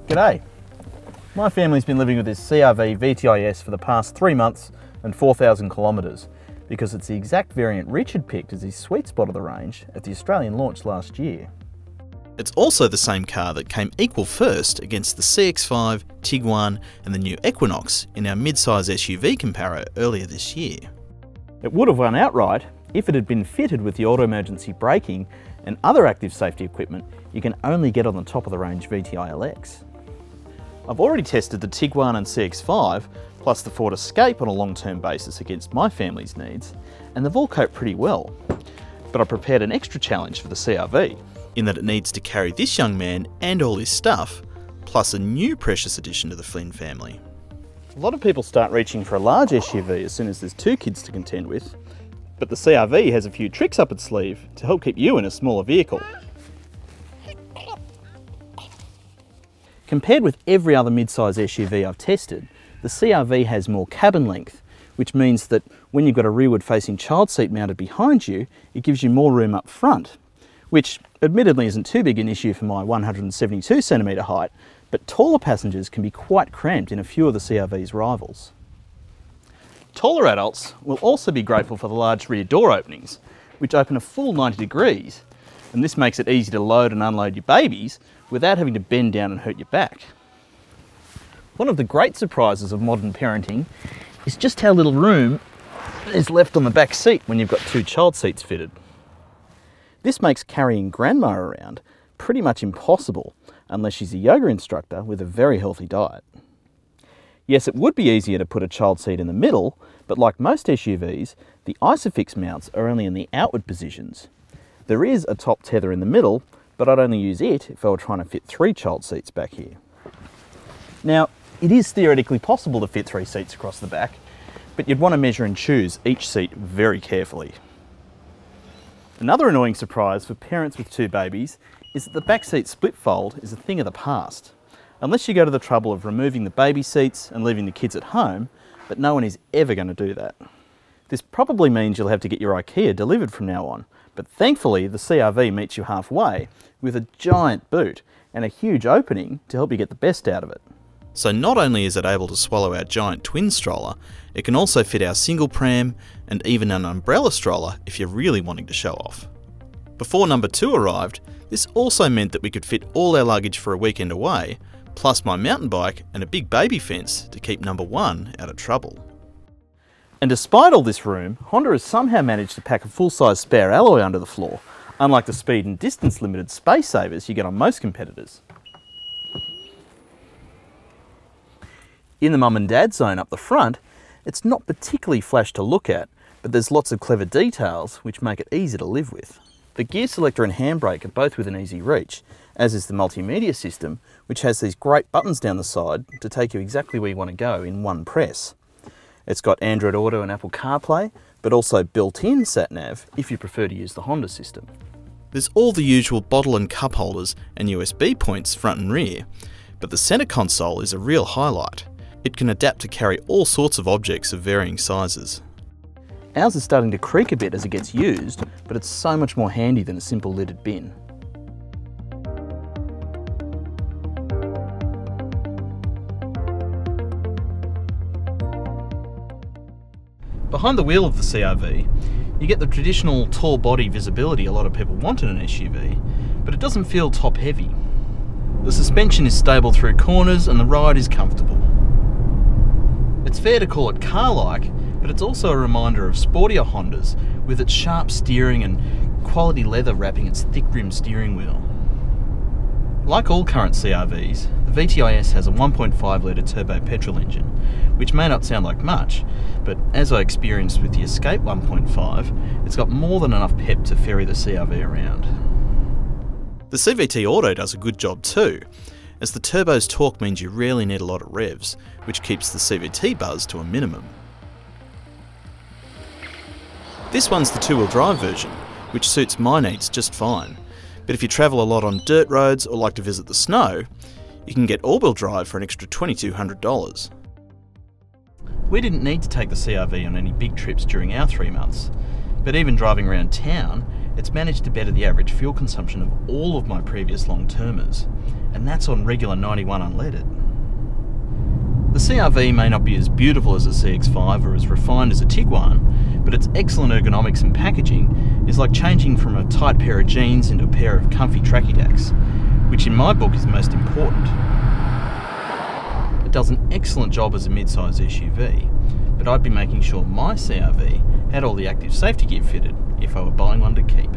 G'day. My family's been living with this CR-V VTi-S for the past 3 months and 4,000 kilometres because it's the exact variant Richard picked as his sweet spot of the range at the Australian launch last year. It's also the same car that came equal first against the CX-5, Tiguan and the new Equinox in our mid-size SUV comparo earlier this year. It would have won outright if it had been fitted with the auto emergency braking and other active safety equipment you can only get on the top of the range VTi-LX. I've already tested the Tiguan and CX-5 plus the Ford Escape on a long-term basis against my family's needs, and they've all coped pretty well. But I prepared an extra challenge for the CR-V, in that it needs to carry this young man and all his stuff, plus a new precious addition to the Flynn family. A lot of people start reaching for a large SUV as soon as there's 2 kids to contend with, but the CR-V has a few tricks up its sleeve to help keep you in a smaller vehicle. Compared with every other mid-size SUV I've tested, the CR-V has more cabin length, which means that when you've got a rearward-facing child seat mounted behind you, it gives you more room up front, which admittedly isn't too big an issue for my 172cm height, but taller passengers can be quite cramped in a few of the CR-V's rivals. Taller adults will also be grateful for the large rear door openings, which open a full 90 degrees, and this makes it easy to load and unload your babies without having to bend down and hurt your back. One of the great surprises of modern parenting is just how little room is left on the back seat when you've got 2 child seats fitted. This makes carrying grandma around pretty much impossible unless she's a yoga instructor with a very healthy diet. Yes, it would be easier to put a child seat in the middle, but like most SUVs, the ISOFIX mounts are only in the outward positions. There is a top tether in the middle, but I'd only use it if I were trying to fit 3 child seats back here. Now, it is theoretically possible to fit 3 seats across the back, but you'd want to measure and choose each seat very carefully. Another annoying surprise for parents with 2 babies is that the back seat split fold is a thing of the past, unless you go to the trouble of removing the baby seats and leaving the kids at home, but no one is ever going to do that. This probably means you'll have to get your IKEA delivered from now on, but thankfully the CR-V meets you halfway with a giant boot and a huge opening to help you get the best out of it. So not only is it able to swallow our giant twin stroller, it can also fit our single pram and even an umbrella stroller if you're really wanting to show off. Before number 2 arrived, this also meant that we could fit all our luggage for a weekend away, plus my mountain bike and a big baby fence to keep number 1 out of trouble. And despite all this room, Honda has somehow managed to pack a full-size spare alloy under the floor, unlike the speed and distance limited space savers you get on most competitors. In the mum and dad zone up the front, it's not particularly flash to look at, but there's lots of clever details which make it easy to live with. The gear selector and handbrake are both within easy reach, as is the multimedia system, which has these great buttons down the side to take you exactly where you want to go in one press. It's got Android Auto and Apple CarPlay, but also built-in sat-nav if you prefer to use the Honda system. There's all the usual bottle and cup holders and USB points front and rear, but the centre console is a real highlight. It can adapt to carry all sorts of objects of varying sizes. Ours is starting to creak a bit as it gets used, but it's so much more handy than a simple lidded bin. Behind the wheel of the CR-V, you get the traditional tall body visibility a lot of people want in an SUV, but it doesn't feel top heavy. The suspension is stable through corners and the ride is comfortable. It's fair to call it car-like, but it's also a reminder of sportier Hondas with its sharp steering and quality leather wrapping its thick rim steering wheel. Like all current CR-Vs, the VTi-S has a 1.5 litre turbo petrol engine, which may not sound like much, but as I experienced with the Escape 1.5, it's got more than enough pep to ferry the CR-V around. The CVT Auto does a good job too, as the turbo's torque means you rarely need a lot of revs, which keeps the CVT buzz to a minimum. This one's the 2-wheel drive version, which suits my needs just fine, but if you travel a lot on dirt roads or like to visit the snow, you can get all-wheel drive for an extra $2,200. We didn't need to take the CR-V on any big trips during our 3 months, but even driving around town, it's managed to better the average fuel consumption of all of my previous long-termers, and that's on regular 91 unleaded. The CR-V may not be as beautiful as a CX-5 or as refined as a Tiguan, but its excellent ergonomics and packaging is like changing from a tight pair of jeans into a pair of comfy tracky dacks, which in my book is most important. It does an excellent job as a mid-size SUV, but I'd be making sure my CR-V had all the active safety gear fitted if I were buying one to keep.